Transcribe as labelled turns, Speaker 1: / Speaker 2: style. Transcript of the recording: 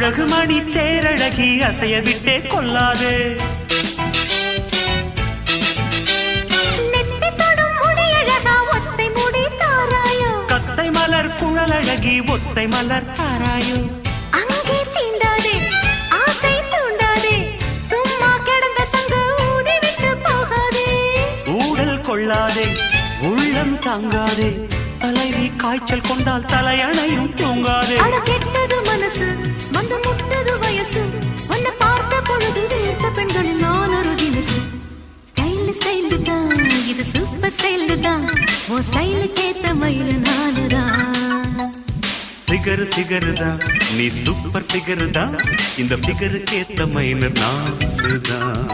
Speaker 1: அழகுமணி தேரழகி அசைய விட்டே கொள்ளாது. கத்தை மலர் குழலழகி ஒத்தை மலர் தாராயோ.
Speaker 2: அங்கே தீண்டாதே ஆசை தூண்டாதே சும்மா கிடந்த சங்கு ஊதிவிட்டு போகாதே.
Speaker 1: ஊடல் கொள்ளாதே உள்ளம் தாங்காதே தலைவி காய்ச்சல் கொண்டால் தலையணையும் தூங்காதே.
Speaker 2: கெட்டது மனசு வந்து முட்டது வயசு உன்னை பார்த்த பொழுது வீழ்த்த பெண்களில் நான் ஒரு தினசு. ஸ்டைல் ஸ்டைல் தான் இது சூப்பர் ஸ்டைல் தான் உன் ஸ்டைலுக்கு ஏத்த மயில் நானுதான்.
Speaker 1: ஃபிகர் ஃபிகர் தான் நீ சூப்பர் ஃபிகர் தான் இந்த ஃபிகருக்கு ஏத்த மயில் நானுதான்.